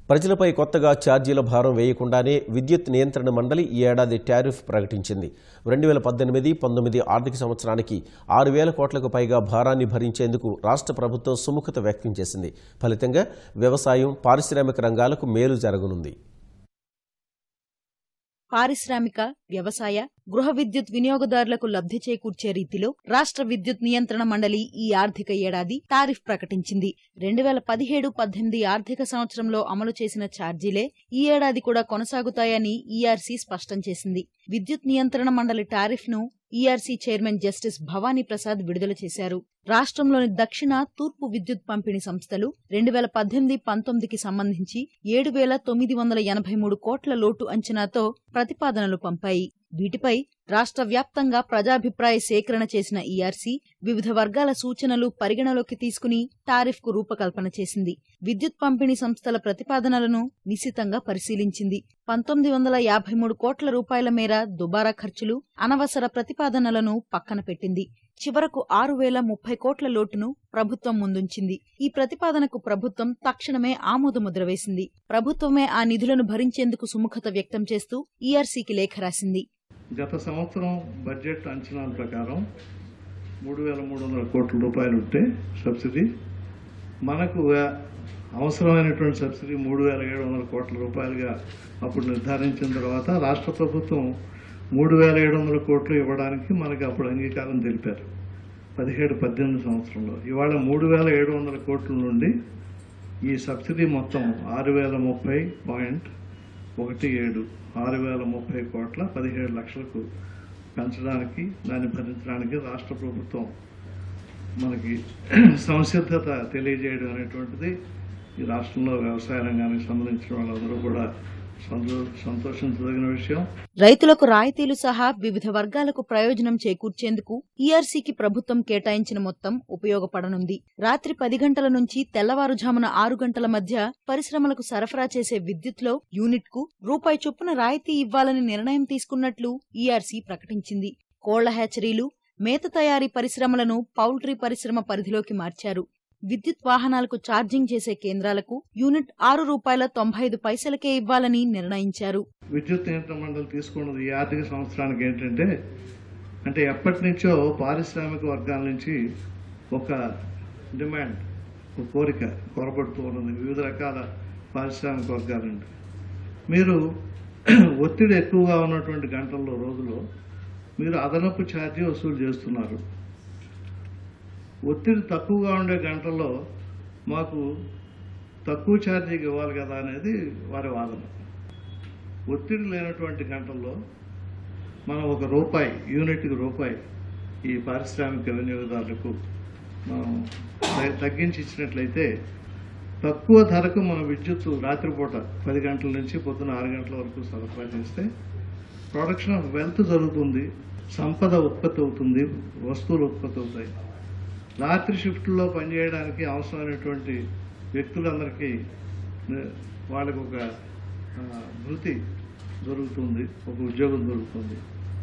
ప్రజలపై కొత్తగా ఛార్జీల భారం వేయకుండానే విద్యుత్ నియంత్రణ మండలి ఈ ఏడాది టారిఫ్ ప్రకటించింది. 2018-19 ఆర్థిక సంవత్సరానికి 6,000 కోట్లకు పైగా భారాన్ని భరించేందుకు రాష్ట్ర ప్రభుత్వం సుముఖత వ్యక్తం చేసింది. ఫలితంగా వ్యవసాయం, పారిశ్రామిక రంగాలకు మేలు జరగనుంది. పారిశ్రామిక, వ్యవసాయ, గృహ విద్యుత్ వినియోగదారులకు లబ్ధి చేకూర్చే రీతిలో రాష్ట్ర విద్యుత్ నియంత్రణ మండలి ఈ ఆర్థిక ఏడాది టారిఫ్ ప్రకటించింది. 2017-18 ఆర్థిక సంవత్సరంలో అమలు చేసిన ఛార్జీలే ఈ ఏడాది కూడా కొనసాగుతాయని ఈఆర్సీ స్పష్టం చేసింది. విద్యుత్ నియంత్రణ మండలి టారిఫ్ ను ERC chairman justice Bhavani Prasad విడుదల చేశారు. రాష్ట్రంలోని దక్షిణ, తూర్పు విద్యుత్ పంపిణీ సంస్థలు 2018-19కి సంబంధించి 7,983 కోట్ల లోటు అంచనాతో ప్రతిపాదనలు పంపాయి. వీటిపై రాష్ట్ర వ్యాప్తంగా ప్రజాభిప్రాయ సేకరణ చేసిన ఈఆర్సీ వివిధ వర్గాల సూచనలు పరిగణలోకి తీసుకుని టారిఫ్కు రూపకల్పన చేసింది. విద్యుత్ పంపిణీ సంస్థల ప్రతిపాదనలను నిశితంగా పరిశీలించింది. 1,953 కోట్ల రూపాయల మేర దుబారా ఖర్చులు, అనవసర ప్రతిపాదనలను పక్కన పెట్టింది. చివరకు 6,030 కోట్ల లోటును ప్రభుత్వం ముందుంచింది. ఈ ప్రతిపాదనకు ప్రభుత్వం తక్షణమే ఆమోదముద్ర వేసింది. ప్రభుత్వమే ఆ నిధులను భరించేందుకు సుముఖత వ్యక్తం చేస్తూ ఈఆర్సీకి లేఖ రాసింది. గత సంవత్సరం బడ్జెట్ అంచనాల ప్రకారం 3,300 కోట్ల రూపాయలు ఉంటే సబ్సిడీ, మనకు అవసరమైనటువంటి సబ్సిడీ 3,700 కోట్ల రూపాయలుగా అప్పుడు నిర్ధారించిన తర్వాత రాష్ట్ర ప్రభుత్వం 3,700 కోట్లు ఇవ్వడానికి మనకి అప్పుడు అంగీకారం తెలిపారు 17-18 సంవత్సరంలో. ఇవాళ 3,700 కోట్ల నుండి ఈ సబ్సిడీ మొత్తం 6,030.17 6,030 కోట్ల 17 లక్షలకు పెంచడానికి, దాన్ని భరించడానికి రాష్ట్ర ప్రభుత్వం మనకి సంసిద్ధత తెలియజేయడం అనేటువంటిది ఈ రాష్ట్రంలో వ్యవసాయ రంగానికి సంబంధించిన వాళ్ళందరూ కూడా సంతోషించదగిన విషయం. రైతులకు రాయితీలు సహా వివిధ వర్గాలకు ప్రయోజనం చేకూర్చేందుకు ఈఆర్సీకి ప్రభుత్వం కేటాయించిన మొత్తం ఉపయోగపడనుంది. రాత్రి 10 గంటల నుంచి తెల్లవారుజామున 6 గంటల మధ్య పరిశ్రమలకు సరఫరా చేసే విద్యుత్లో యూనిట్కు రూపాయి చొప్పున రాయితీ ఇవ్వాలని నిర్ణయం తీసుకున్నట్లు ఈఆర్సీ ప్రకటించింది. కోళ్ల హ్యాచరీలు, మేత తయారీ పరిశ్రమలను పౌల్ట్రీ పరిశ్రమ పరిధిలోకి మార్చారు. విద్యుత్ వాహనాలకు ఛార్జింగ్ చేసే కేంద్రాలకు యూనిట్ ₹6.95 ఇవ్వాలని నిర్ణయించారు. విద్యుత్ నియంత్రణ మండలి తీసుకున్నది ఈ ఆర్థిక సంవత్సరానికి ఏంటంటే, ఎప్పటి నుంచో పారిశ్రామిక వర్గాల నుంచి ఒక డిమాండ్, ఒక కోరిక కొరబడుతూ ఉన్నది. వివిధ రకాల పారిశ్రామిక వర్గాల నుండి మీరు ఒత్తిడి ఎక్కువగా ఉన్నటువంటి గంటల్లో, రోజులో మీరు అదనపు ఛార్జీ వసూలు చేస్తున్నారు. ఒత్తిడి తక్కువగా ఉండే గంటల్లో మాకు తక్కువ ఛార్జీకి ఇవ్వాలి కదా అనేది వారి వాదన. ఒత్తిడి లేనటువంటి గంటల్లో మనం ₹1 యూనిట్కి రూపాయి ఈ పారిశ్రామిక వినియోగదారులకు మనం తగ్గించి ఇచ్చినట్లయితే తక్కువ ధరకు మన విద్యుత్తు రాత్రిపూట 10 గంటల నుంచి పొద్దున 6 గంటల వరకు సరఫరా చేస్తే ప్రొడక్షన్ ఆఫ్ వెల్త్ జరుగుతుంది, సంపద ఉత్పత్తి అవుతుంది, వస్తువులు ఉత్పత్తి అవుతాయి. రాత్రి షిఫ్ట్లో పనిచేయడానికి అవసరమైనటువంటి వ్యక్తులందరికీ వాళ్ళకు ఒక వృత్తి దొరుకుతుంది, ఒక ఉద్యోగం దొరుకుతుంది,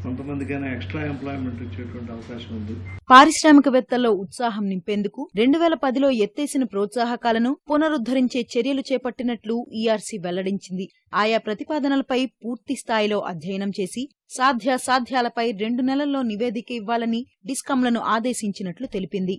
కొంతమందికైనా ఎక్స్ట్రా ఎంప్లాయ్మెంట్ ఇచ్చేటువంటి అవకాశం ఉంది. పారిశ్రామికవేత్తల్లో ఉత్సాహం నింపేందుకు 2010లో ఎత్తేసిన ప్రోత్సాహకాలను పునరుద్ధరించే చర్యలు చేపట్టినట్లు ఈఆర్సీ వెల్లడించింది. ఆయా ప్రతిపాదనలపై పూర్తి స్థాయిలో అధ్యయనం చేసి సాధ్యాసాధ్యాలపై 2 నెలల్లో నివేదిక ఇవ్వాలని డిస్కంలను ఆదేశించినట్లు తెలిపింది.